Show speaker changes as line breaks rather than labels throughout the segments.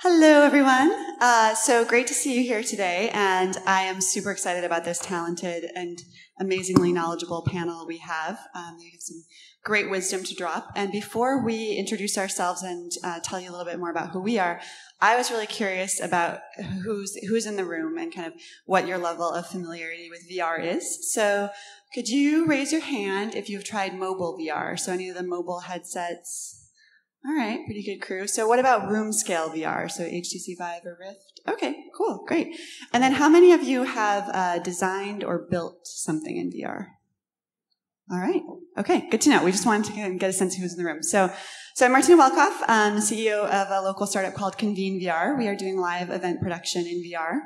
Hello, everyone. So great to see you here today, and I am super excited about this talented and amazingly knowledgeable panel we have. They have some great wisdom to drop. And before we introduce ourselves and tell you a little bit more about who we are, I was really curious about who's in the room and kind of what your level of familiarity with VR is. So could you raise your hand if you've tried mobile VR? So any of the mobile headsets? All right, pretty good crew. So what about room scale VR? So HTC Vive or Rift? Okay, cool, great. And then how many of you have designed or built something in VR? All right, okay, good to know. We just wanted to kind of get a sense of who's in the room. So I'm Martina Welkhoff. I'm the CEO of a local startup called ConveneVR. We are doing live event production in VR.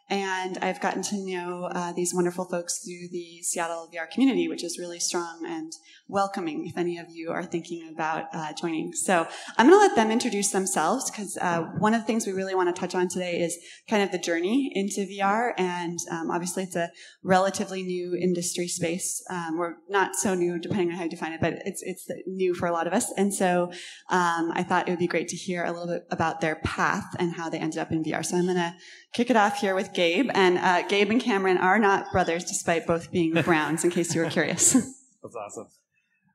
And I've gotten to know these wonderful folks through the Seattle VR community, which is really strong and welcoming if any of you are thinking about joining. So I'm going to let them introduce themselves because one of the things we really want to touch on today is kind of the journey into VR. And obviously it's a relatively new industry space. We're not so new depending on how you define it, but it's new for a lot of us. And so I thought it would be great to hear a little bit about their path and how they ended up in VR. So I'm going to kick it off here with Gabe. And Gabe and Cameron are not brothers, despite both being Browns, in case you were curious.
That's awesome.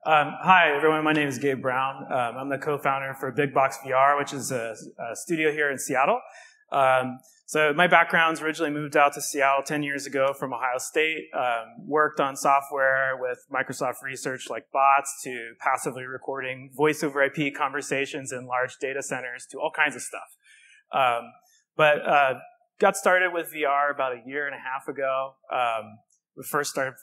Hi, everyone. My name is Gabe Brown. I'm the co-founder for BigBoxVR, which is a studio here in Seattle. So my background's originally moved out to Seattle 10 years ago from Ohio State. Worked on software with Microsoft Research like bots to passively recording voice over IP conversations in large data centers to all kinds of stuff. But got started with VR about a year and a half ago. We first started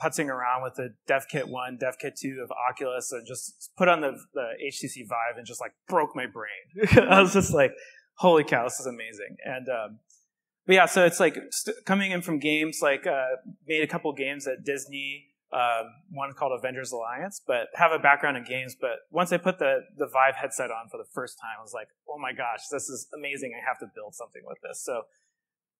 putzing around with the DevKit 1, DevKit 2 of Oculus, and just put on the HTC Vive and just like broke my brain. I was just like, holy cow, this is amazing. And but yeah, so it's like coming in from games, like made a couple games at Disney, one called Avengers Alliance, but have a background in games. But once I put the Vive headset on for the first time, I was like, oh my gosh, this is amazing. I have to build something with this. So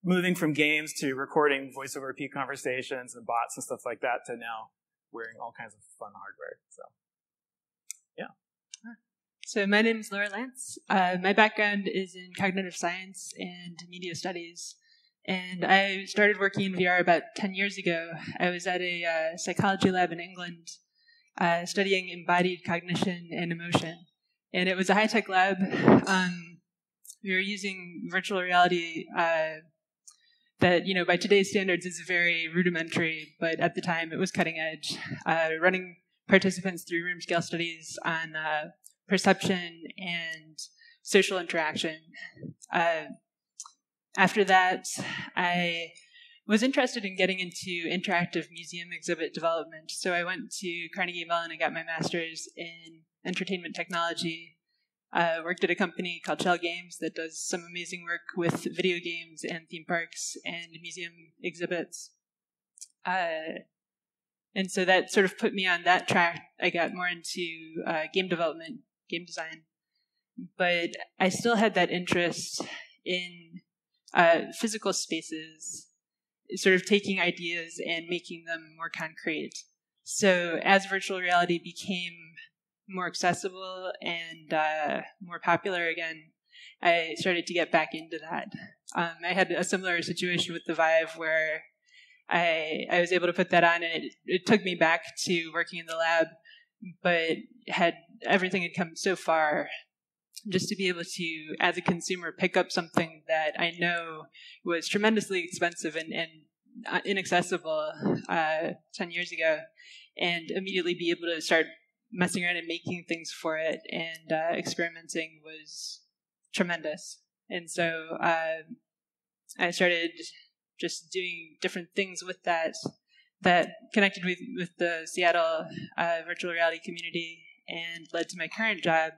moving from games to recording voice over IP conversations and bots and stuff like that to now wearing all kinds of fun hardware. So, yeah.
So my name is Lantz. My background is in cognitive science and media studies. And I started working in VR about 10 years ago. I was at a psychology lab in England studying embodied cognition and emotion. And it was a high-tech lab. We were using virtual reality that, by today's standards is very rudimentary, but at the time it was cutting edge. Running participants through room scale studies on perception and social interaction. After that, I was interested in getting into interactive museum exhibit development. So I went to Carnegie Mellon and got my master's in entertainment technology. Worked at a company called Shell Games that does some amazing work with video games and theme parks and museum exhibits. And so that sort of put me on that track. I got more into game development, game design. But I still had that interest in physical spaces, sort of taking ideas and making them more concrete. So as virtual reality became more accessible and more popular again, I started to get back into that. I had a similar situation with the Vive where I was able to put that on, and it took me back to working in the lab, but everything had come so far just to be able to, as a consumer, pick up something that I know was tremendously expensive and inaccessible 10 years ago, and immediately be able to start messing around and making things for it and experimenting was tremendous. And so I started just doing different things with that connected with the Seattle virtual reality community and led to my current job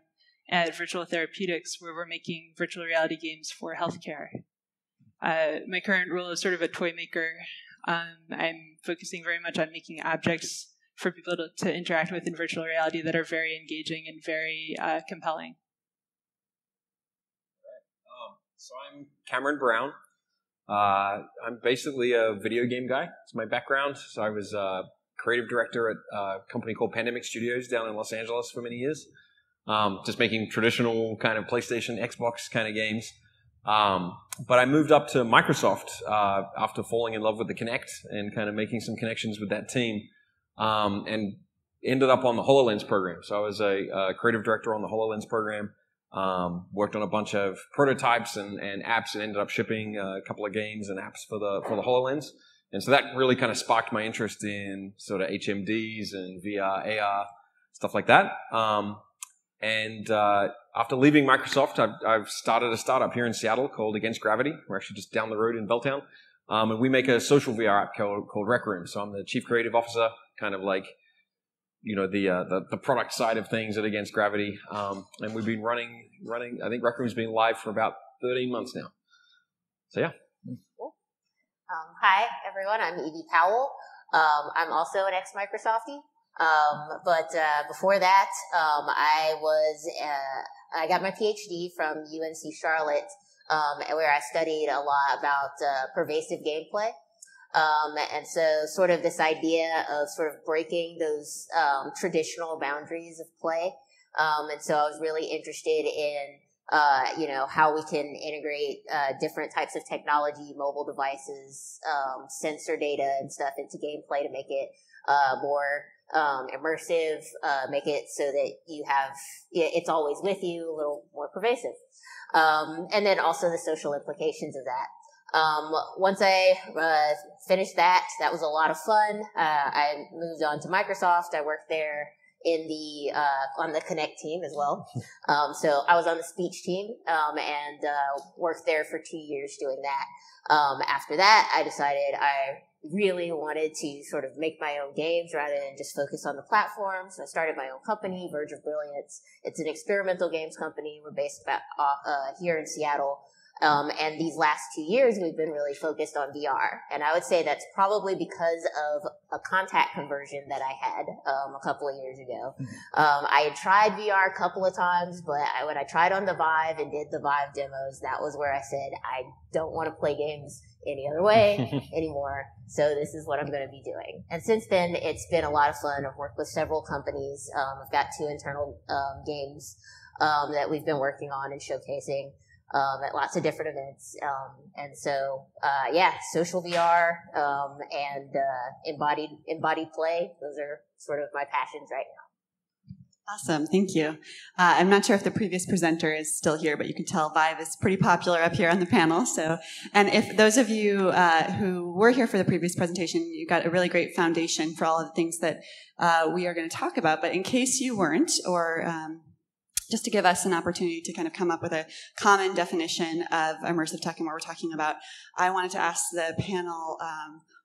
at Virtual Therapeutics, where we're making virtual reality games for healthcare. My current role is sort of a toy maker. I'm focusing very much on making objects for people to interact with in virtual reality that are very engaging and very compelling.
So I'm Cameron Brown. I'm basically a video game guy. It's my background. So I was creative director at a company called Pandemic Studios down in Los Angeles for many years. Just making traditional kind of PlayStation, Xbox kind of games. But I moved up to Microsoft after falling in love with the Kinect and kind of making some connections with that team, and ended up on the HoloLens program. So I was a creative director on the HoloLens program, worked on a bunch of prototypes and apps, and ended up shipping a couple of games and apps for the HoloLens. And so that really kind of sparked my interest in sort of HMDs and VR, AR, stuff like that. After leaving Microsoft, I've started a startup here in Seattle called Against Gravity. We're actually just down the road in Belltown. And we make a social VR app called Rec Room. So I'm the chief creative officer, kind of like, the product side of things at Against Gravity. And we've been running, I think Rec Room's been live for about 13 months now. So yeah.
Cool. Hi, everyone. I'm Evie Powell. I'm also an ex-Microsoftie. But before that, I got my PhD from UNC Charlotte, where I studied a lot about pervasive gameplay. And so sort of this idea of sort of breaking those traditional boundaries of play. And so I was really interested in how we can integrate different types of technology, mobile devices, sensor data and stuff into gameplay to make it more immersive, make it so that it's always with you, a little more pervasive. And then also the social implications of that. Once I finished that was a lot of fun. I moved on to Microsoft. I worked there on the Connect team as well. So I was on the speech team, and worked there for 2 years doing that. After that, I decided I really wanted to sort of make my own games rather than just focus on the platform. So I started my own company, Verge of Brilliance. It's an experimental games company. We're based here in Seattle. And these last 2 years, we've been really focused on VR. And I would say that's probably because of a contact conversion that I had a couple of years ago. I had tried VR a couple of times, but when I tried on the Vive and did the Vive demos, that was where I said, I don't want to play games any other way anymore. So this is what I'm going to be doing. And since then, it's been a lot of fun. I've worked with several companies. I've got 2 internal games that we've been working on and showcasing at lots of different events. And so, social VR and embodied play. Those are sort of my passions right now.
Awesome. Thank you. I'm not sure if the previous presenter is still here, but you can tell Vive is pretty popular up here on the panel. So, and if those of you who were here for the previous presentation, you got a really great foundation for all of the things that we are going to talk about. But in case you weren't, or just to give us an opportunity to kind of come up with a common definition of immersive tech and what we're talking about, I wanted to ask the panel,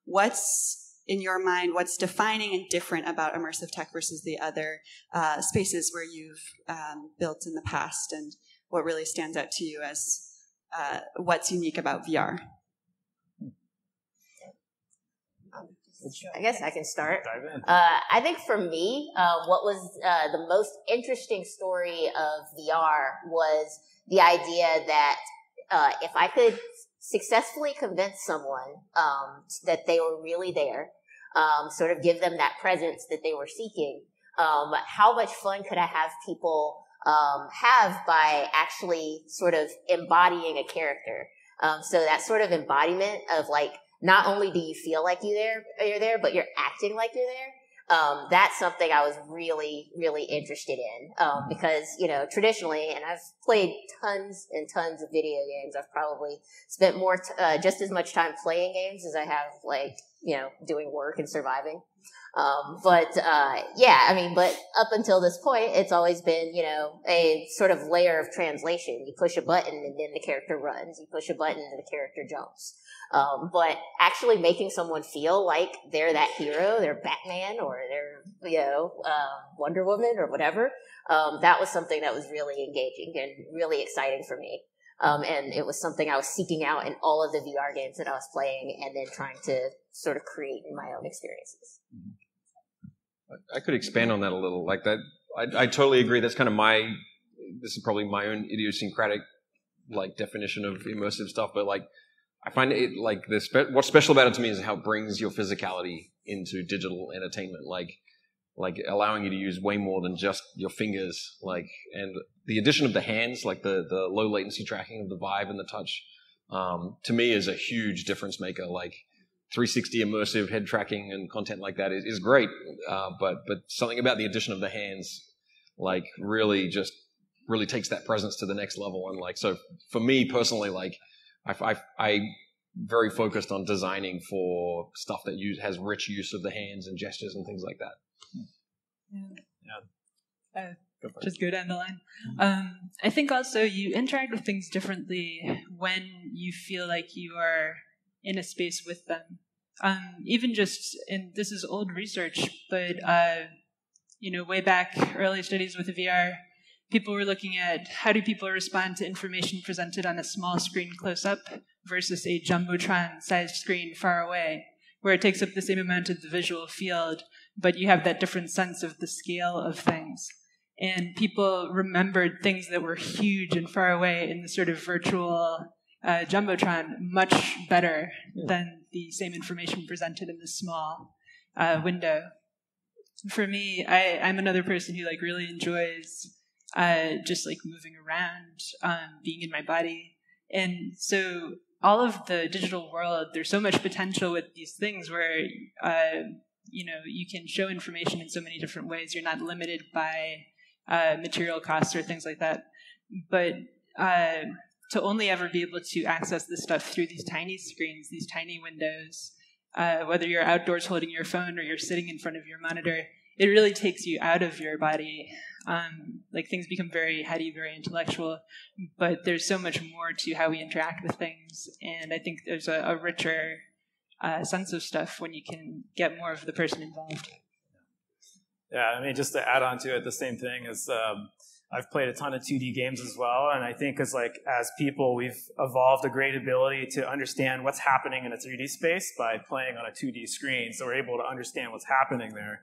what's in your mind, what's defining and different about immersive tech versus the other spaces where you've built in the past, and what really stands out to you as what's unique about VR?
I guess I can start. I think for me, what was the most interesting story of VR was the idea that if I could successfully convince someone that they were really there, sort of give them that presence that they were seeking, how much fun could I have people have by actually sort of embodying a character? So that sort of embodiment of like, not only do you feel like you're there, but you're acting like you're there. That's something I was really, really interested in. Because, traditionally, and I've played tons and tons of video games. I've probably spent just as much time playing games as I have, doing work and surviving. But up until this point, it's always been, a sort of layer of translation. You push a button and then the character runs. You push a button and the character jumps. But actually making someone feel like they're that hero, they're Batman or they're, Wonder Woman or whatever, that was something that was really engaging and really exciting for me. And it was something I was seeking out in all of the VR games that I was playing and then trying to sort of create in my own experiences.
I could expand on that a little. Like that, I totally agree. That's kind of this is probably my own idiosyncratic, definition of immersive stuff, but I find it what's special about it to me is how it brings your physicality into digital entertainment. like allowing you to use way more than just your fingers, like, and the addition of the hands, like the low latency tracking of the vibe and the touch, to me is a huge difference maker. Like 360 immersive head tracking and content like that is great, but something about the addition of the hands, like really takes that presence to the next level. And like, so for me personally, like I very focused on designing for stuff that has rich use of the hands and gestures and things like that.
Yeah. Just go down the line. I think also you interact with things differently when you feel like you are in a space with them. Even just, and this is old research, but way back, early studies with VR, people were looking at how do people respond to information presented on a small screen close up versus a jumbotron-sized screen far away, where it takes up the same amount of the visual field, but you have that different sense of the scale of things. And people remembered things that were huge and far away in the sort of virtual jumbotron much better than the same information presented in this small window. For me, I'm another person who like really enjoys just like moving around, being in my body. And so all of the digital world, there's so much potential with these things where, you can show information in so many different ways. You're not limited by material costs or things like that. But to only ever be able to access this stuff through these tiny screens, these tiny windows, whether you're outdoors holding your phone or you're sitting in front of your monitor, it really takes you out of your body. Like things become very heady, very intellectual, but there's so much more to how we interact with things. And I think there's a richer sense of stuff when you can get more of the person involved.
Yeah, I mean, just to add on to it, the same thing is I've played a ton of 2D games as well, and I think as people, we've evolved a great ability to understand what's happening in a 3D space by playing on a 2D screen, so we're able to understand what's happening there.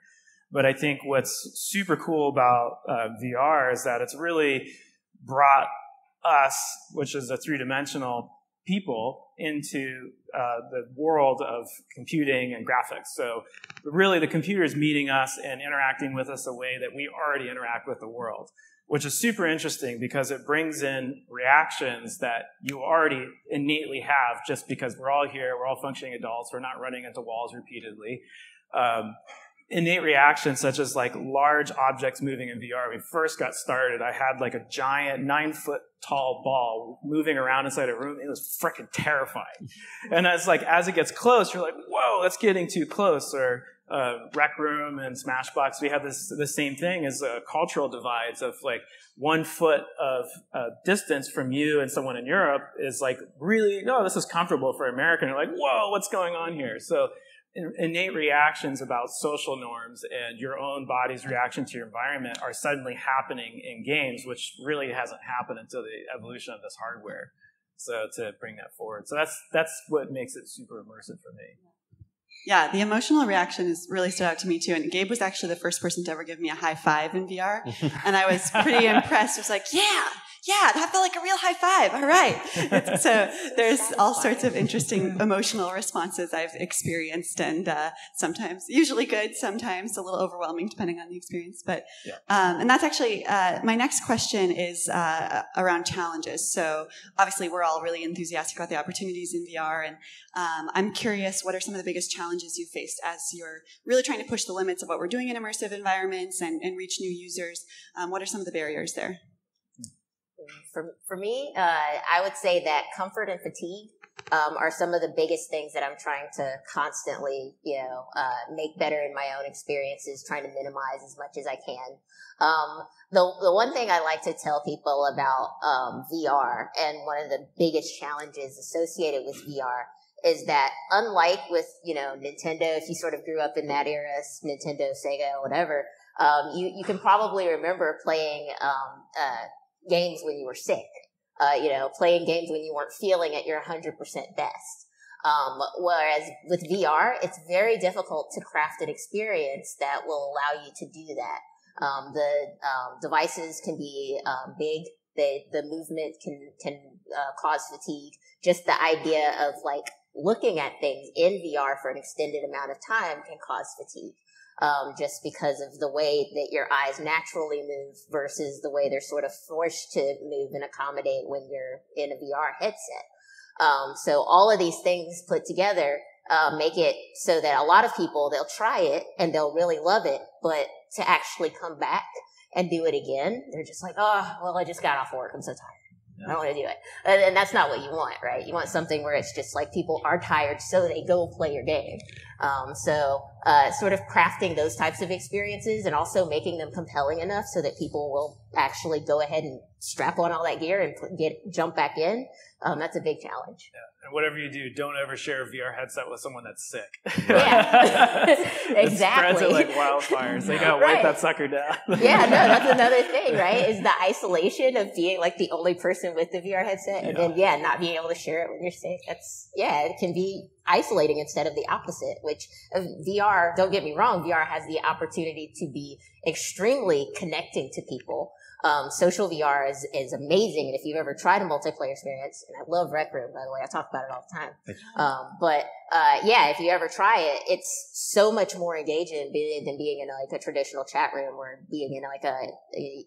But I think what's super cool about VR is that it's really brought us, which is a three-dimensional people, into the world of computing and graphics. So really the computer is meeting us and interacting with us a way that we already interact with the world, which is super interesting because it brings in reactions that you already innately have just because we're all here, we're all functioning adults, we're not running into walls repeatedly. Innate reactions such as like large objects moving in VR. When we first got started, I had like a giant 9-foot-tall ball moving around inside a room. It was freaking terrifying. And as it gets close, you're like, whoa, that's getting too close. Or Rec Room and Smashbox, we have the same thing as cultural divides of like 1 foot of distance from you and someone in Europe is like really, no, this is comfortable for American. You're like, whoa, what's going on here? So innate reactions about social norms and your own body's reaction to your environment are suddenly happening in games, which really hasn't happened until the evolution of this hardware. So to bring that forward. So that's what makes it super immersive for me.
Yeah, the emotional reaction has really stood out to me too. And Gabe was actually the first person to ever give me a high five in VR. And I was pretty impressed. I was like, yeah, that felt like a real high five. All right. So there's all sorts of interesting emotional responses I've experienced, and sometimes usually good, sometimes a little overwhelming depending on the experience. But and that's actually my next question is around challenges. So obviously we're all really enthusiastic about the opportunities in VR, and I'm curious, what are some of the biggest challenges you faced as you're really trying to push the limits of what we're doing in immersive environments and reach new users? What are some of the barriers there?
For me, I would say that comfort and fatigue are some of the biggest things that I'm trying to constantly, make better in my own experiences, trying to minimize as much as I can. The one thing I like to tell people about VR, and one of the biggest challenges associated with VR, is that unlike with, Nintendo, if you sort of grew up in that era, Nintendo, Sega, whatever, you can probably remember playing games when you were sick, playing games when you weren't feeling at your 100% best. Whereas with VR, it's very difficult to craft an experience that will allow you to do that. The devices can be big. The movement can cause fatigue. Just the idea of looking at things in VR for an extended amount of time can cause fatigue. just because of the way that your eyes naturally move versus the way they're sort of forced to move and accommodate when you're in a VR headset. So all of these things put together make it so that a lot of people, they'll try it and they'll really love it, but to actually come back and do it again, they're just like, oh, well, I just got off work. I'm so tired. I don't want to do it. And that's not what you want, right? You want something where it's just like people are tired, so they go play your game. So sort of crafting those types of experiences and also making them compelling enough so that people will actually go ahead and strap on all that gear and jump back in. That's a big challenge.
Yeah. And whatever you do, don't ever share a VR headset with someone that's sick.
Yeah, exactly.
It spreads it like wildfires. They gotta wipe that sucker down.
Yeah, no, that's another thing, right? Is the isolation of being like the only person with the VR headset, and then not being able to share it when you're sick. It can be isolating instead of the opposite. Which VR, don't get me wrong, VR has the opportunity to be extremely connecting to people. Social VR is amazing, and if you've ever tried a multiplayer experience, and I love Rec Room, by the way, I talk about it all the time. If you ever try it, it's so much more engaging than being in like a traditional chat room or being in like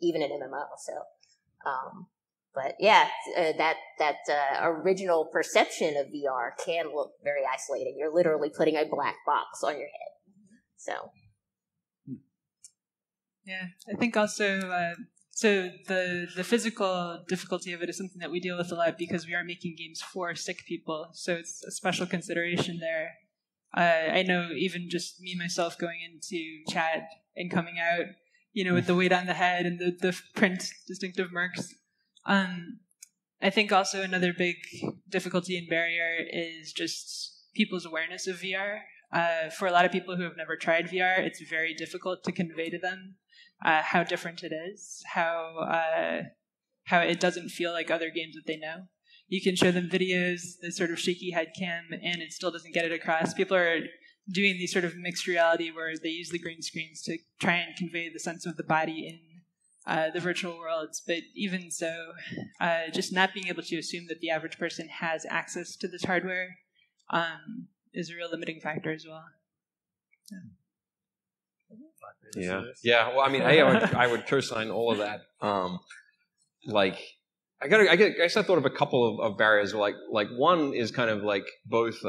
even an MMO. So, that original perception of VR can look very isolating. You're literally putting a black box on your head. So,
yeah, I think also. So the physical difficulty of it is something that we deal with a lot because we are making games for sick people. So it's a special consideration there. I know even just me, myself, going into chat and coming out, with the weight on the head and the print distinctive marks. I think also another big difficulty and barrier is just people's awareness of VR. For a lot of people who have never tried VR, it's very difficult to convey to them how different it is, how it doesn't feel like other games that they know. You can show them videos, the sort of shaky head cam, and it still doesn't get it across. People are doing these sort of mixed reality where they use the green screens to try and convey the sense of the body in the virtual worlds. But even so, just not being able to assume that the average person has access to this hardware is a real limiting factor as well.
Yeah. Well, I mean, I would co-sign all of that. I guess I thought of a couple of barriers. Like one is kind of like both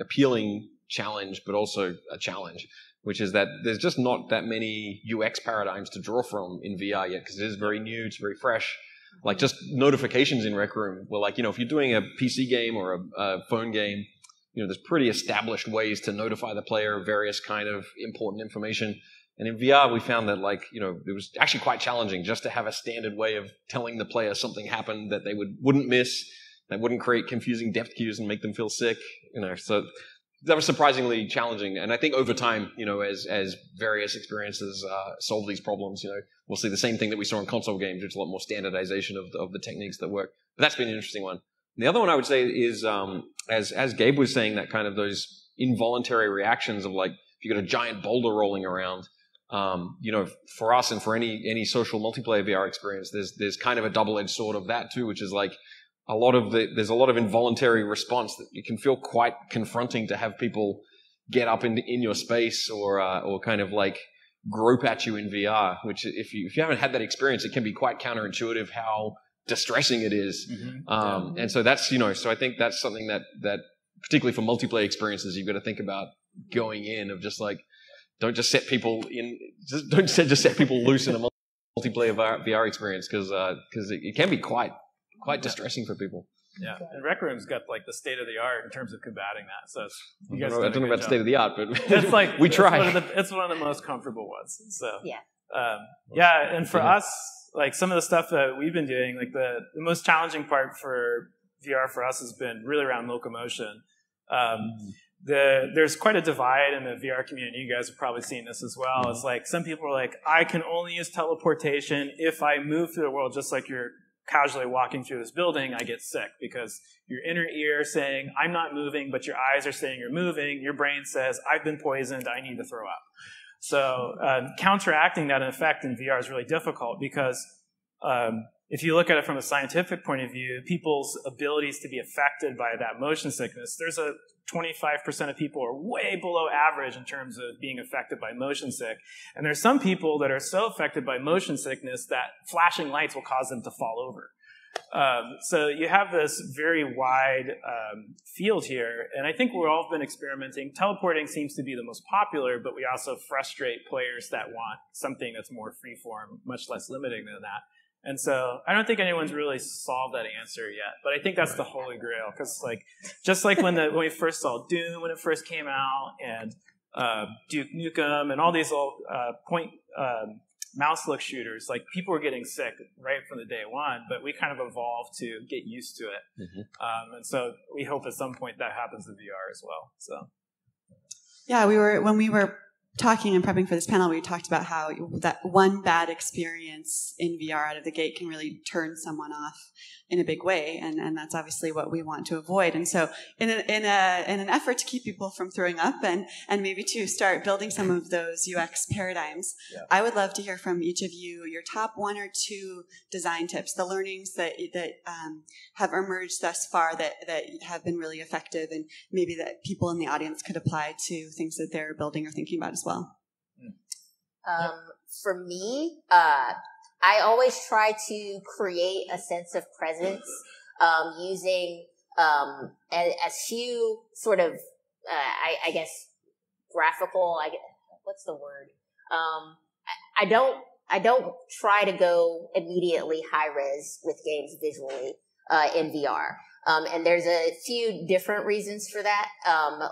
appealing challenge, but also a challenge, which is that there's just not that many UX paradigms to draw from in VR yet, because it is very new, it's very fresh. Like just notifications in Rec Room. Well, if you're doing a PC game or a phone game, there's pretty established ways to notify the player of various kind of important information. And in VR, we found that it was actually quite challenging just to have a standard way of telling the player something happened that they wouldn't miss, that wouldn't create confusing depth cues and make them feel sick. So that was surprisingly challenging. And I think over time, as various experiences solve these problems, we'll see the same thing that we saw in console games, which is a lot more standardization of the techniques that work. But that's been an interesting one. The other one I would say is, as Gabe was saying, that kind of those involuntary reactions of if you got a giant boulder rolling around, for us and for any social multiplayer VR experience, there's kind of a double-edged sword of that too, which is there's a lot of involuntary response that it can feel quite confronting to have people get up in your space or kind of grope at you in VR, which if you haven't had that experience, it can be quite counterintuitive how distressing it is. Mm-hmm. And so that's, so I think that's something that particularly for multiplayer experiences, you've got to think about going in of just don't just set people set people loose in a multiplayer VR experience because it can be quite distressing for people.
Yeah, and Rec Room's got the state of the art in terms of combating that. So
I don't know about the state of the art, but
it's
we try.
It's one of the most comfortable ones. So
yeah,
and for us, some of the stuff that we've been doing, the most challenging part for VR for us has been really around locomotion. There's quite a divide in the VR community. You guys have probably seen this as well. It's some people are I can only use teleportation if I move through the world just like you're casually walking through this building. I get sick because your inner ear saying, I'm not moving, but your eyes are saying you're moving. Your brain says, I've been poisoned. I need to throw up. So counteracting that effect in VR is really difficult because if you look at it from a scientific point of view, people's abilities to be affected by that motion sickness, there's a 25% of people are way below average in terms of being affected by motion sick. And there's some people that are so affected by motion sickness that flashing lights will cause them to fall over. So you have this very wide field here, and I think we've all been experimenting. Teleporting seems to be the most popular, but we also frustrate players that want something that's more freeform, much less limiting than that. And so I don't think anyone's really solved that answer yet, but I think that's the holy grail, because just like when we first saw Doom when it first came out, and Duke Nukem, and all these old point mouse look shooters, like people were getting sick right from the day one, but we kind of evolved to get used to it. Mm-hmm. And so we hope at some point that happens in VR as well. So
yeah, when we were talking and prepping for this panel, we talked about how that one bad experience in VR out of the gate can really turn someone off in a big way, and that's obviously what we want to avoid. And so, in an effort to keep people from throwing up and maybe to start building some of those UX paradigms, I would love to hear from each of you your top 1 or 2 design tips, the learnings that have emerged thus far that have been really effective, and maybe that people in the audience could apply to things that they're building or thinking about as well.
For me, I always try to create a sense of presence using as few sort of, I guess, graphical. What's the word? I don't try to go immediately high res with games visually in VR. And there's a few different reasons for that.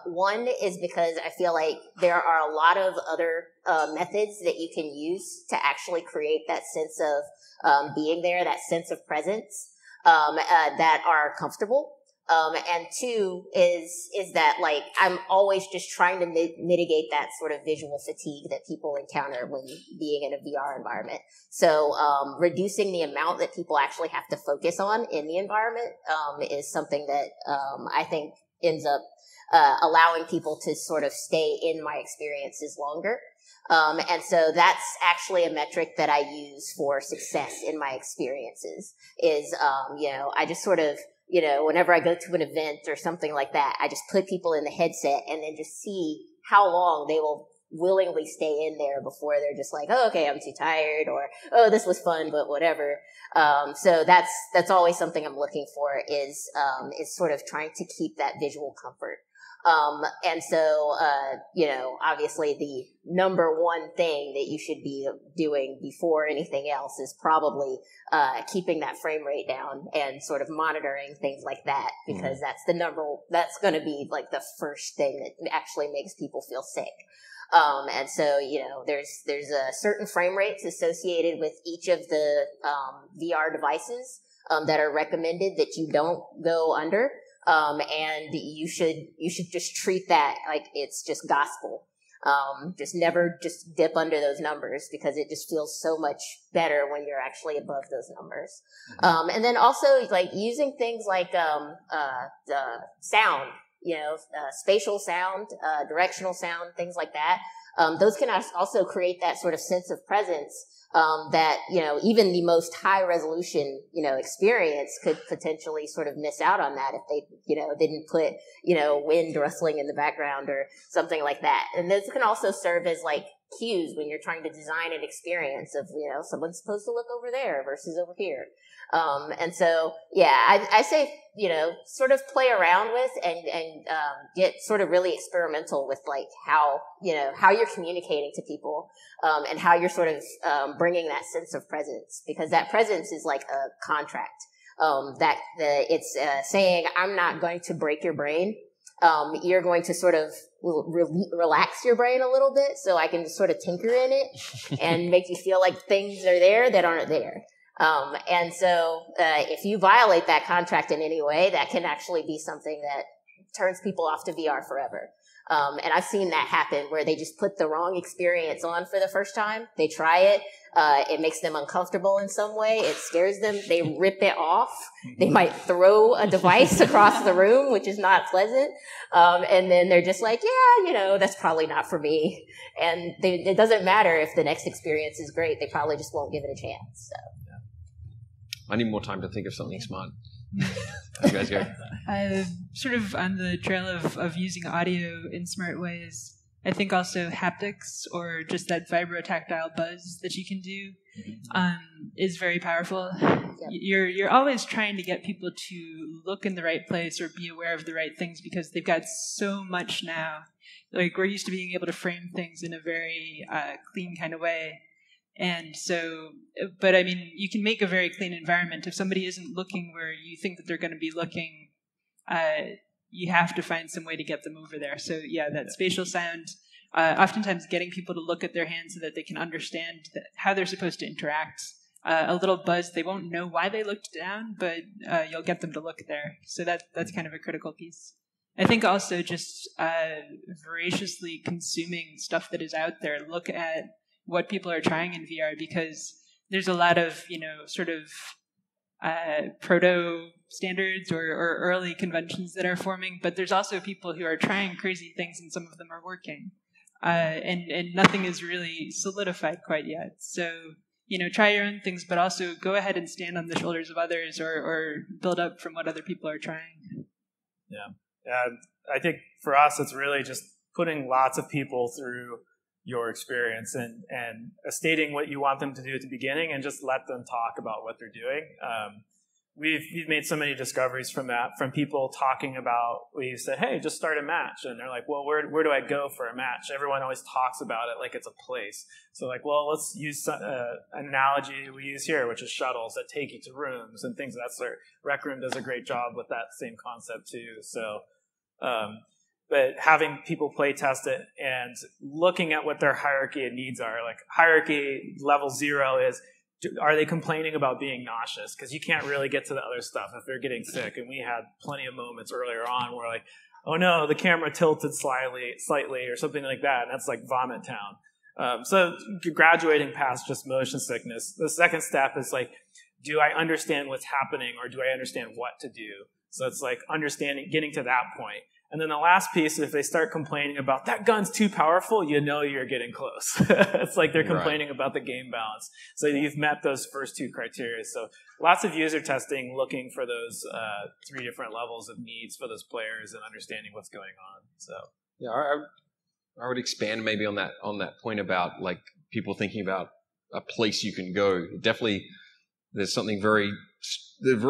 One is because I feel like there are a lot of other methods that you can use to actually create that sense of being there, that sense of presence that are comfortable. And 2 is that, like, I'm always just trying to mitigate that sort of visual fatigue that people encounter when being in a VR environment. So reducing the amount that people actually have to focus on in the environment is something that I think ends up allowing people to sort of stay in my experiences longer. And so that's actually a metric that I use for success in my experiences is, I just sort of, whenever I go to an event or something like that, I just put people in the headset and then just see how long they will willingly stay in there before they're just like, oh, okay, I'm too tired, or, oh, this was fun, but whatever. So that's always something I'm looking for is sort of trying to keep that visual comfort. And so, obviously the number one thing that you should be doing before anything else is probably, keeping that frame rate down and sort of monitoring things like that, because that's going to be like the first thing that actually makes people feel sick. And so, there's a certain frame rates associated with each of the, VR devices, that are recommended that you don't go under. And you should just treat that like it's just gospel. Just never just dip under those numbers, because it just feels so much better when you're actually above those numbers. And then also like using things like, the sound, spatial sound, directional sound, things like that. Those can also create that sort of sense of presence, that, even the most high resolution, experience could potentially sort of miss out on that if they, didn't put, wind rustling in the background or something like that. And those can also serve as like cues when you're trying to design an experience of, someone's supposed to look over there versus over here. And so, yeah, I say, sort of play around with and get sort of really experimental with like how you're communicating to people, and how you're sort of, bringing that sense of presence, because that presence is like a contract, it's saying, I'm not going to break your brain. You're going to sort of relax your brain a little bit so I can sort of tinker in it and make you feel like things are there that aren't there. And so, if you violate that contract in any way, that can actually be something that turns people off to VR forever. And I've seen that happen where they just put the wrong experience on for the first time. They try it. It makes them uncomfortable in some way. It scares them. They rip it off. They might throw a device across the room, which is not pleasant. And then they're just like, yeah, that's probably not for me. And it doesn't matter if the next experience is great. They probably just won't give it a chance. So.
I need more time to think of something smart. You guys go.
Sort of on the trail of using audio in smart ways, I think also haptics or just that vibrotactile buzz that you can do is very powerful. Yep. You're always trying to get people to look in the right place or be aware of the right things because they've got so much now. Like we're used to being able to frame things in a very clean kind of way. And so, but I mean, you can make a very clean environment. If somebody isn't looking where you think that they're going to be looking, you have to find some way to get them over there. So yeah, that spatial sound, oftentimes getting people to look at their hands so that they can understand how they're supposed to interact. A little buzz, they won't know why they looked down, but you'll get them to look there. So that's kind of a critical piece. I think also just voraciously consuming stuff that is out there. Look at what people are trying in VR because there's a lot of, sort of proto standards or early conventions that are forming, but there's also people who are trying crazy things and some of them are working. And nothing is really solidified quite yet. So, try your own things, but also go ahead and stand on the shoulders of others or build up from what other people are trying.
Yeah. I think for us, it's really just putting lots of people through your experience and stating what you want them to do at the beginning and just let them talk about what they're doing. We've made so many discoveries from that, from people talking about, we said, hey, just start a match. And they're like, well, where do I go for a match? Everyone always talks about it like it's a place. So like, well, let's use an analogy we use here, which is shuttles that take you to rooms and things of that sort. Rec Room does a great job with that same concept too. So, but having people play test it and looking at what their hierarchy of needs are, like hierarchy level 0 is, are they complaining about being nauseous? Because you can't really get to the other stuff if they're getting sick. And we had plenty of moments earlier on where like, oh no, the camera tilted slightly or something like that. And that's like vomit town. So graduating past just motion sickness. The second step is like, do I understand what's happening or do I understand what to do? So it's like understanding, getting to that point. And then the last piece, if they start complaining about that gun's too powerful, you're getting close. It's like they're complaining about the game balance. So you've met those first two criteria. So lots of user testing, looking for those 3 different levels of needs for those players and understanding what's going on. So
yeah, I would expand maybe on that point about like people thinking about a place you can go. Definitely, there's something very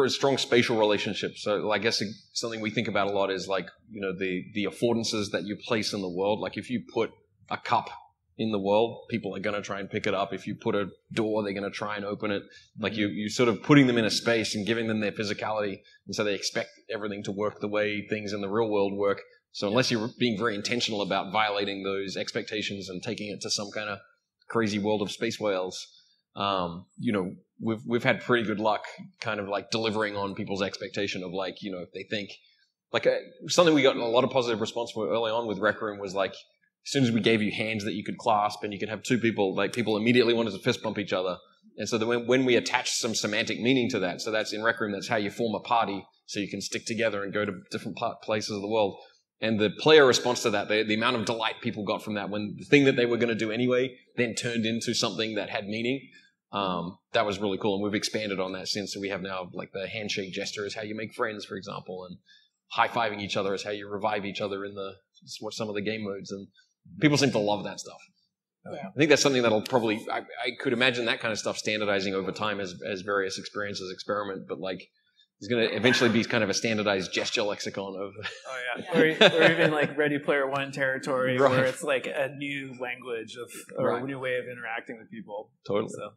strong spatial relationships. So I guess something we think about a lot is like, the affordances that you place in the world. Like if you put a cup in the world, people are going to try and pick it up. If you put a door, they're going to try and open it. Like you sort of putting them in a space and giving them their physicality. And so they expect everything to work the way things in the real world work. So unless you're being very intentional about violating those expectations and taking it to some kind of crazy world of space whales, we've had pretty good luck kind of like delivering on people's expectation of like, if they think like something we got a lot of positive response for early on with Rec Room was like, as soon as we gave you hands that you could clasp and you could have two people, like people immediately wanted to fist bump each other. And so when we attached some semantic meaning to that, so that's in Rec Room, that's how you form a party so you can stick together and go to different places of the world. And the player response to that, the amount of delight people got from that when the thing that they were going to do anyway then turned into something that had meaning. That was really cool, and we've expanded on that since. So we have now like the handshake gesture is how you make friends, for example, and high-fiving each other is how you revive each other in some of the game modes, and people seem to love that stuff. Yeah. I think that's something that'll probably, I could imagine that kind of stuff standardizing over time as various experiences experiment, but like there's going to eventually be kind of a standardized gesture lexicon of.
Oh yeah, or even like Ready Player One territory, right, where it's like a new language or a new way of interacting with people.
Totally.
So.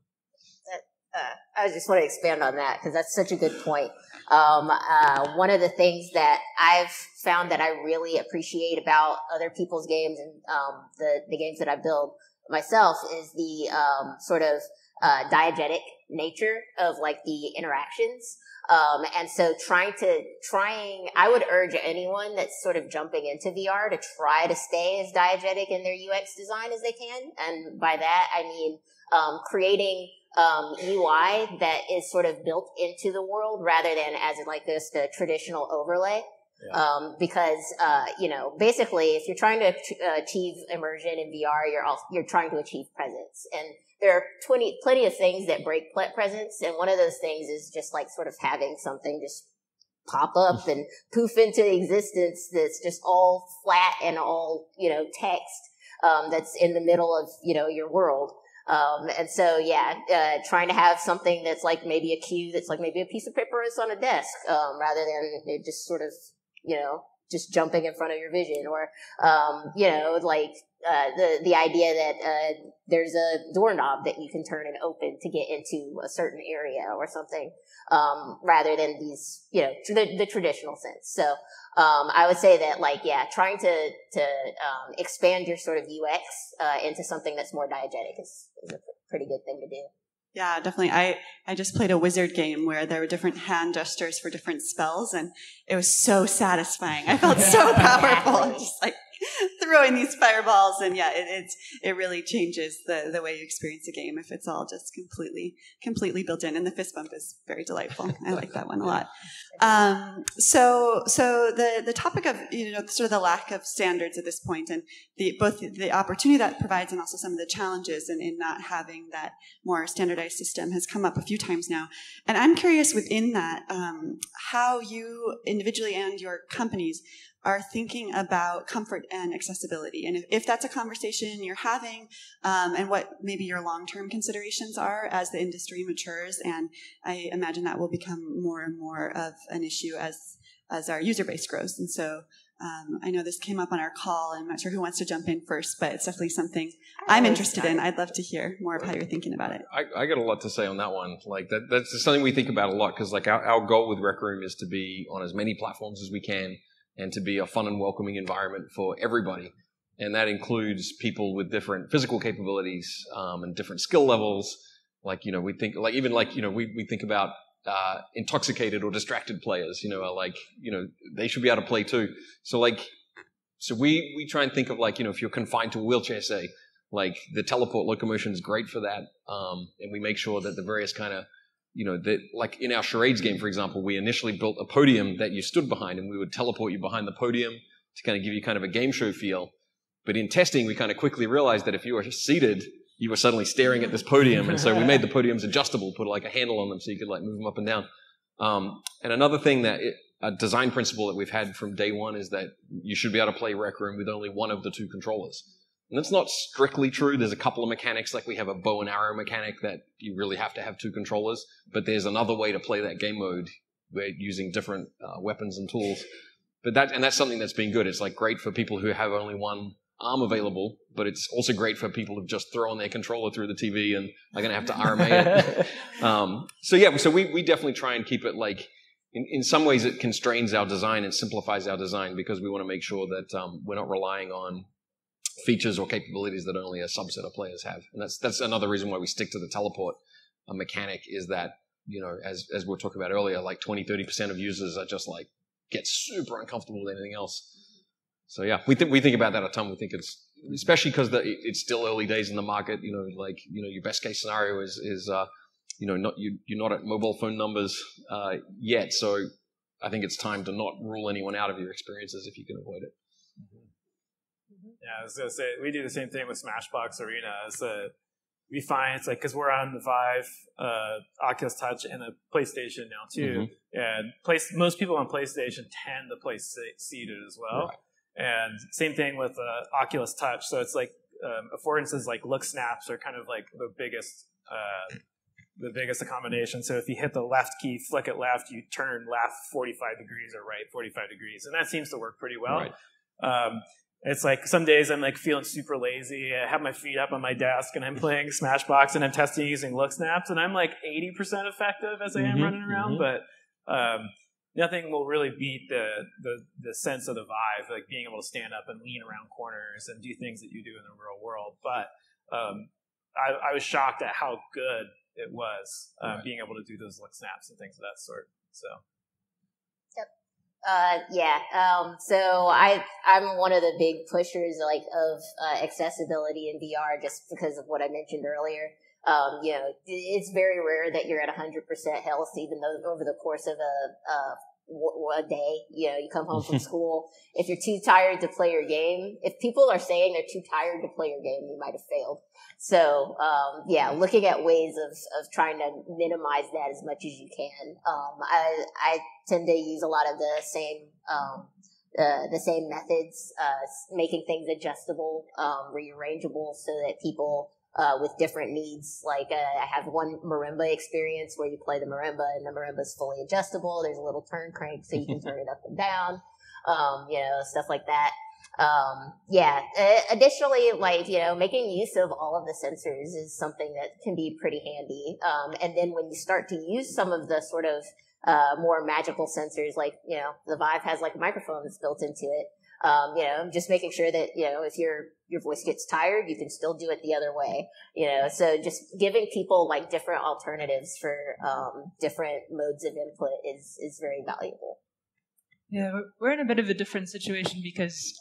I just want to expand on that because that's such a good point. One of the things that I've found that I really appreciate about other people's games and the games that I build myself is the sort of diegetic nature of like the interactions. And so I would urge anyone that's sort of jumping into VR to try to stay as diegetic in their UX design as they can. And by that, I mean creating UI that is sort of built into the world rather than as like this the traditional overlay.
Yeah.
Because basically, if you're trying to achieve immersion in VR, you're trying to achieve presence, and there are plenty of things that break presence, and one of those things is just like sort of having something just pop up and poof into existence that's just all flat and all text that's in the middle of your world. And so, trying to have something that's like maybe a cue that's like maybe a piece of paper that's on a desk, rather than it just sort of, just jumping in front of your vision, or, the idea that, there's a doorknob that you can turn and open to get into a certain area or something, rather than these, the traditional sense. So, I would say that trying to expand your sort of UX, into something that's more diegetic is a pretty good thing to do.
Yeah, definitely. I just played a wizard game where there were different hand gestures for different spells, and it was so satisfying. I felt so powerful, just like throwing these fireballs, and it really changes the way you experience a game if it's all just completely built in. And the fist bump is very delightful. I like that one a lot. So the topic of sort of the lack of standards at this point, and both the opportunity that provides and also some of the challenges in not having that more standardized system has come up a few times now. And I'm curious within that, how you individually and your companies are thinking about comfort and accessibility, and if that's a conversation you're having, and what maybe your long-term considerations are as the industry matures. And I imagine that will become more and more of an issue as our user base grows. And so I know this came up on our call. I'm not sure who wants to jump in first, but it's definitely something I'm interested in. I'd love to hear more of how you're thinking about it.
I got a lot to say on that one. Like that's something we think about a lot, because like our goal with Rec Room is to be on as many platforms as we can, and to be a fun and welcoming environment for everybody. And that includes people with different physical capabilities, and different skill levels. We think we think about, intoxicated or distracted players, they should be able to play too. So we try and think of if you're confined to a wheelchair, say, the teleport locomotion is great for that. And we make sure that the various kind of, that in our charades game, for example, we initially built a podium that you stood behind, and we would teleport you behind the podium to kind of give you kind of a game show feel. But in testing, we kind of quickly realized that if you were seated, you were suddenly staring at this podium. And so we made the podiums adjustable, put a handle on them so you could move them up and down. And another thing a design principle that we've had from day one is that you should be able to play Rec Room with only one of the two controllers. And that's not strictly true. There's a couple of mechanics, like we have a bow and arrow mechanic that you really have to have two controllers. But there's another way to play that game mode. We're using different weapons and tools. But that's something that's been good. It's great for people who have only one arm available, but it's also great for people who've just thrown their controller through the TV and are going to have to RMA it. So we definitely try and keep it in some ways it constrains our design and simplifies our design, because we want to make sure that we're not relying on features or capabilities that only a subset of players have. And that's another reason why we stick to the teleport mechanic, is that, as we were talking about earlier, 20-30% of users are just get super uncomfortable with anything else. So yeah, we think about that a ton. We think it's, especially because it's still early days in the market. Your best case scenario is you're not at mobile phone numbers yet. So I think it's time to not rule anyone out of your experiences if you can avoid it.
Yeah, I was going to say, we do the same thing with Smashbox Arena. We find it's because we're on the Vive, Oculus Touch, and the PlayStation now too. Mm-hmm. And most people on PlayStation tend to play seated as well. Right. And same thing with Oculus Touch. So it's for instance, look snaps are kind of the biggest accommodation. So if you hit the left key, flick it left, you turn left 45 degrees or right 45 degrees. And that seems to work pretty well. Right. It's some days I'm feeling super lazy. I have my feet up on my desk and I'm playing Smashbox and I'm testing using look snaps, and I'm 80% effective as I am running around. Mm-hmm. But nothing will really beat the sense of the Vive, being able to stand up and lean around corners and do things that you do in the real world. But I was shocked at how good it was being able to do those look snaps and things of that sort. So.
So I'm one of the big pushers of accessibility in VR, just because of what I mentioned earlier. It's very rare that you're at 100% health, even though over the course of a a day, you come home from school. If you're too tired to play your game, if people are saying they're too tired to play your game, you might have failed. So, looking at ways of trying to minimize that as much as you can. I tend to use a lot of the same methods, making things adjustable, rearrangeable so that people with different needs, like I have one marimba experience where you play the marimba and the marimba is fully adjustable. There's a little turn crank so you can turn it up and down, stuff like that. Additionally, making use of all of the sensors is something that can be pretty handy. And then when you start to use some of the sort of more magical sensors, like, the Vive has like a microphone that's built into it. Just making sure that, if your voice gets tired, you can still do it the other way, so just giving people like different alternatives for, different modes of input is very valuable.
Yeah, we're in a bit of a different situation because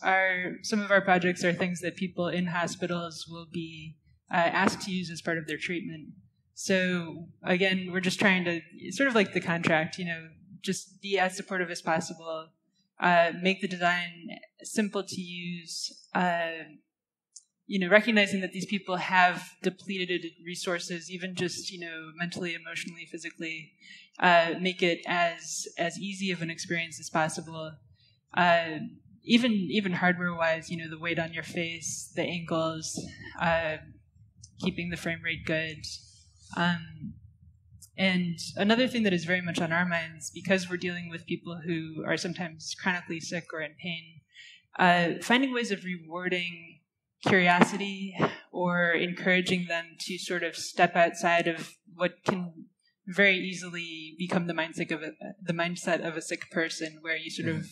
some of our projects are things that people in hospitals will be asked to use as part of their treatment. So again, we're just trying to, sort of like the contract, just be as supportive as possible, make the design simple to use, recognizing that these people have depleted resources, even just, mentally, emotionally, physically, make it as easy of an experience as possible. Even hardware-wise, the weight on your face, the angles, keeping the frame rate good. And another thing that is very much on our minds, because we're dealing with people who are sometimes chronically sick or in pain, finding ways of rewarding curiosity or encouraging them to sort of step outside of what can very easily become the mindset of a sick person, where you sort of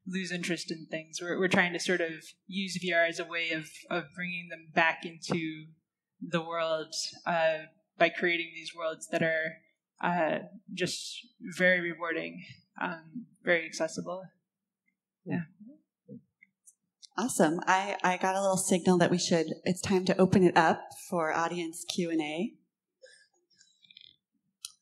lose interest in things. We're trying to sort of use VR as a way of bringing them back into the world by creating these worlds that are just very rewarding, very accessible. Yeah.
Awesome. I got a little signal that it's time to open it up for audience Q&A.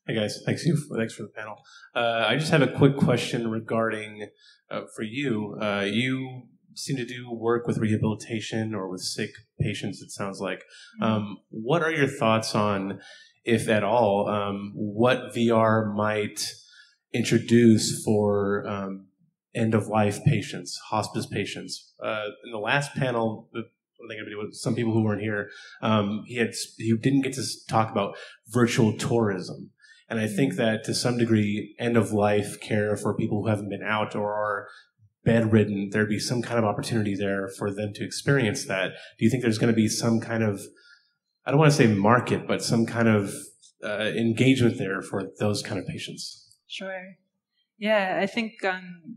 Hey guys, thanks for the panel. I just have a quick question regarding, for you, you seem to do work with rehabilitation or with sick patients, it sounds like. What are your thoughts on, if at all, what VR might introduce for end-of-life patients, hospice patients? In the last panel, I think it was some people who weren't here, he didn't get to talk about virtual tourism. And I think that to some degree, end-of-life care for people who haven't been out or are bedridden, there'd be some kind of opportunity there for them to experience that. Do you think there's going to be some kind of, I don't want to say market, but some kind of engagement there for those kind of patients?
Sure. Yeah, I think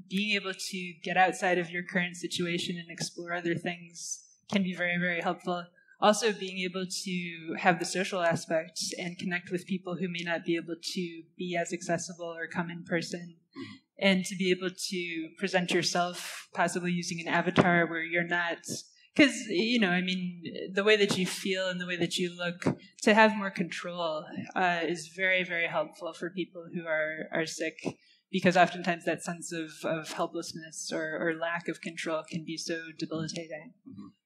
being able to get outside of your current situation and explore other things can be very, very helpful. Also, being able to have the social aspects and connect with people who may not be able to be as accessible or come in person, and to be able to present yourself possibly using an avatar where you're not, because, the way that you feel and the way that you look, to have more control is very, very helpful for people who are sick, because oftentimes that sense of helplessness or lack of control can be so debilitating.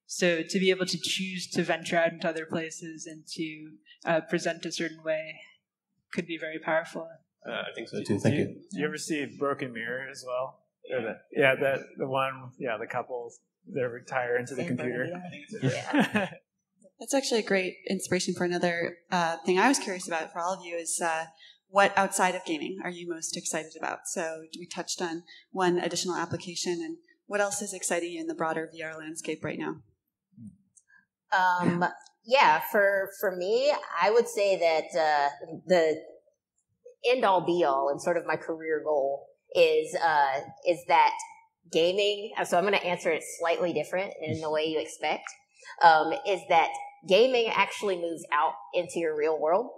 So to be able to choose to venture out into other places and to present a certain way could be very powerful.
I think so too. Thank you.
Do you ever see Broken Mirror as well? The couples that retire into the computer.
Yeah.
That's actually a great inspiration for another thing I was curious about for all of you is what outside of gaming are you most excited about? So we touched on one additional application, and what else is exciting you in the broader VR landscape right now?
For me, I would say that the end all be all and sort of my career goal is that gaming. So I'm going to answer it slightly different in the way you expect. Is that gaming actually moves out into your real world?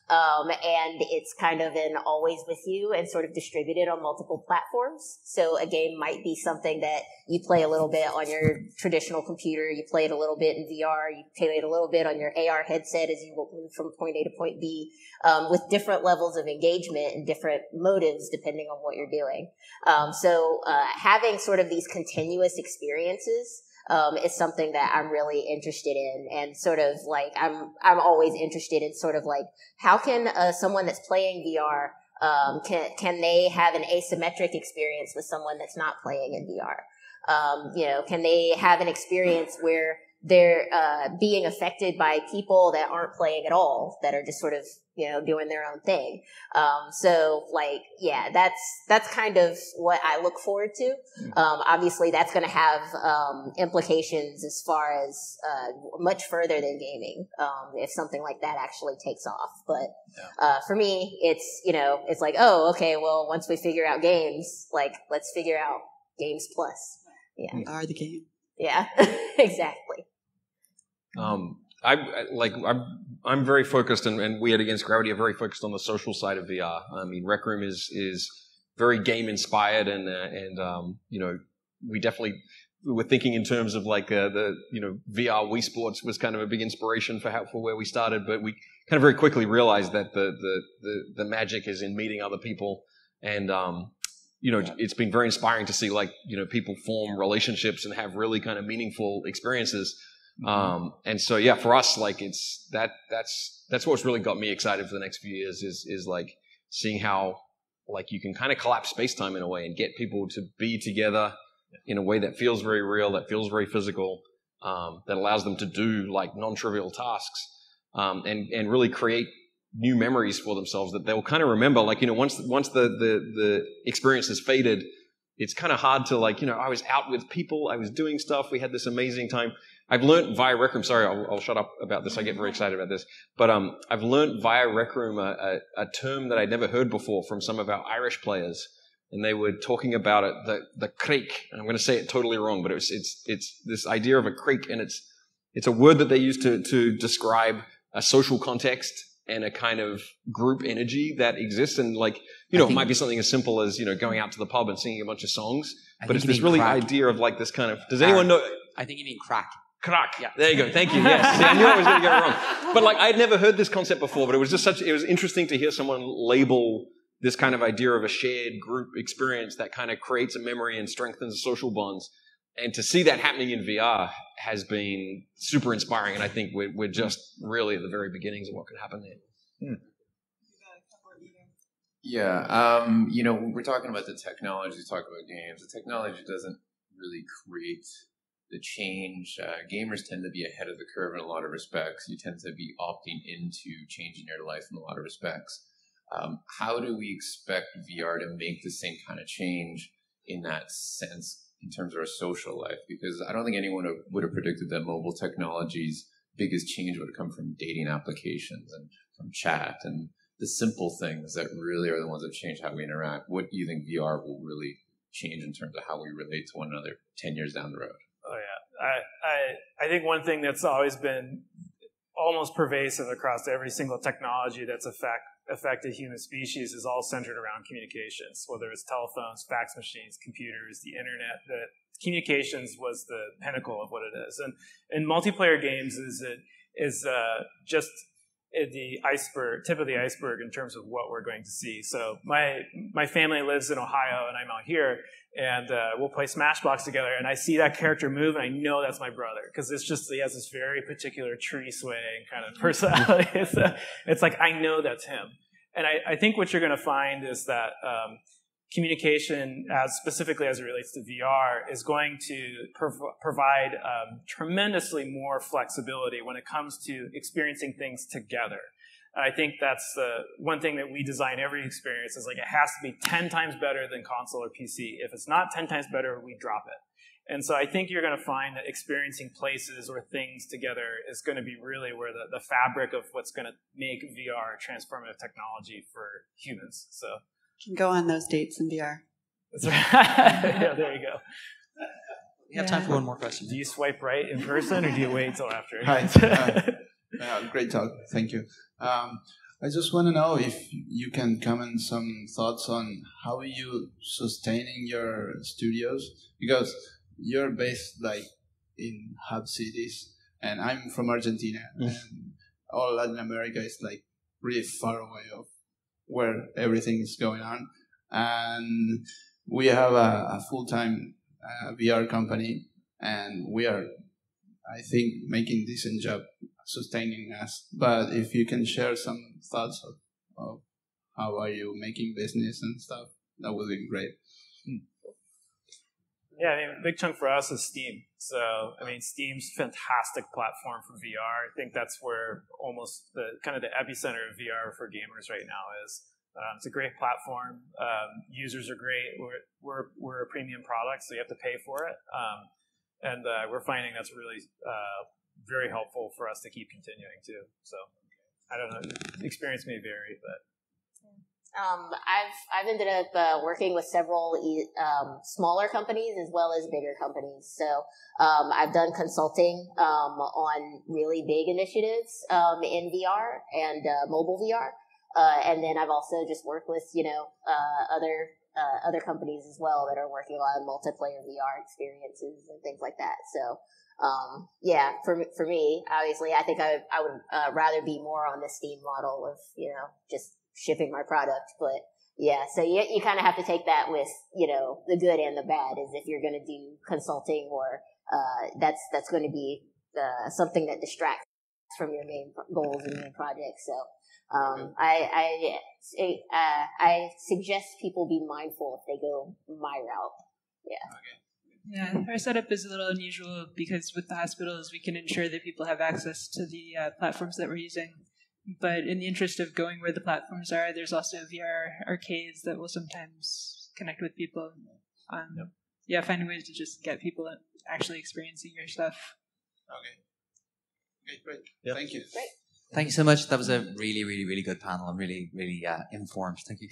And it's kind of an always with you and sort of distributed on multiple platforms. So a game might be something that you play a little bit on your traditional computer, you play it a little bit in VR, you play it a little bit on your AR headset as you move from point A to point B, with different levels of engagement and different motives depending on what you're doing. So having sort of these continuous experiences is something that I'm really interested in, and sort of like I'm always interested in sort of like how can someone that's playing VR can they have an asymmetric experience with someone that's not playing in VR? Can they have an experience where they're being affected by people that aren't playing at all, that are just sort of doing their own thing. So like, yeah, that's kind of what I look forward to. Obviously that's going to have implications as far as much further than gaming, if something like that actually takes off. But for me, it's like, oh, okay, well, once we figure out games, like let's figure out games plus. Yeah.
We are the game.
Yeah, exactly.
I'm very focused, and we at Against Gravity are very focused on the social side of VR. I mean, Rec Room is very game inspired, and we definitely were thinking in terms of like the VR Wii Sports was kind of a big inspiration for where we started, but we kind of very quickly realized that the magic is in meeting other people, and it's been very inspiring to see people form relationships and have really kind of meaningful experiences. And so, yeah, for us, like that's what's really got me excited for the next few years is like seeing how like you can kind of collapse space-time in a way and get people to be together in a way that feels very real, that feels very physical, that allows them to do like non-trivial tasks, and really create new memories for themselves that they'll kind of remember. Like, once the experience has faded, it's kind of hard to like, I was out with people, I was doing stuff, we had this amazing time. I've learned via Rec Room, sorry, I'll shut up about this, I get very excited about this, but I've learned via Rec Room a term that I'd never heard before from some of our Irish players, and they were talking about it, the creek, and I'm going to say it totally wrong, but it's this idea of a creek, and it's a word that they use to describe a social context and a kind of group energy that exists, and like, it might be something as simple as, going out to the pub and singing a bunch of songs, but it's this really idea of like this kind of, does anyone know?
I think you mean crack.
Crack. Yeah. There you go. Thank you. Yes. See, I knew I was going to get it wrong. But like, I'd never heard this concept before, but it was just it was interesting to hear someone label this kind of idea of a shared group experience that kind of creates a memory and strengthens social bonds. And to see that happening in VR has been super inspiring. And I think we're just really at the very beginnings of what could happen there.
Yeah. We're talking about the technology, talk about games. The technology doesn't really create the change. Gamers tend to be ahead of the curve in a lot of respects. You tend to be opting into changing your life in a lot of respects. How do we expect VR to make the same kind of change in that sense in terms of our social life? Because I don't think anyone would have predicted that mobile technology's biggest change would come from dating applications and from chat and the simple things that really are the ones that change how we interact. What do you think VR will really change in terms of how we relate to one another 10 years down the road?
Oh, yeah. I think one thing that's always been almost pervasive across every single technology that's affected human species is all centered around communications, whether it's telephones, fax machines, computers, the internet. The communications was the pinnacle of what it is. And in multiplayer games is just the tip of the iceberg in terms of what we're going to see. So my family lives in Ohio and I'm out here, and we'll play Smashbox together, and I see that character move and I know that's my brother, because he has this very particular tree swaying kind of personality. It's like, I know that's him. And I think what you're going to find is that communication, specifically as it relates to VR, is going to provide tremendously more flexibility when it comes to experiencing things together. And I think that's the one thing that we design every experience is like, it has to be 10 times better than console or PC. If it's not 10 times better, we drop it. And so I think you're going to find that experiencing places or things together is going to be really where the fabric of what's going to make VR transformative technology for humans. So
you can go on those dates in VR.
That's right. Yeah, there you go.
We have time for one more question.
Do you swipe right in person or do you wait until after?
Hi. Great talk. Thank you. I just want to know if you can comment some thoughts on how you sustaining your studios, because you're based like in hub cities, and I'm from Argentina, and all Latin America is like really far away of where everything is going on, and we have a full-time VR company, and we are, I think, making decent job sustaining us. But if you can share some thoughts of how are you making business and stuff, that would be great.
Yeah, I mean, a big chunk for us is Steam. So, I mean, Steam's a fantastic platform for VR. I think that's where almost the kind of the epicenter of VR for gamers right now is. It's a great platform. Users are great. We're a premium product, so you have to pay for it. And we're finding that's really very helpful for us to keep continuing too. So I don't know, experience may vary, but
I've ended up working with several smaller companies as well as bigger companies. So I've done consulting on really big initiatives in VR and mobile VR, and then I've also just worked with other companies as well that are working on multiplayer VR experiences and things like that. So yeah, for me, obviously, I think I would rather be more on the Steam model of just shipping my product. But yeah, so you kind of have to take that with the good and the bad. Is if you're going to do consulting, or that's going to be something that distracts from your main goals and main projects. So I suggest people be mindful if they go my route. Yeah.
Okay.
Yeah, our setup is a little unusual because with the hospitals, we can ensure that people have access to the platforms that we're using. But in the interest of going where the platforms are, there's also VR arcades that will sometimes connect with people. Yeah, finding ways to just get people actually experiencing your stuff.
Okay, great. Yep. Thank you.
Great.
Thank you so much. That was a really, really, really good panel. I'm really, really informed. Thank you.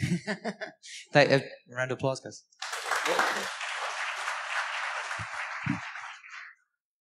Round of applause, guys.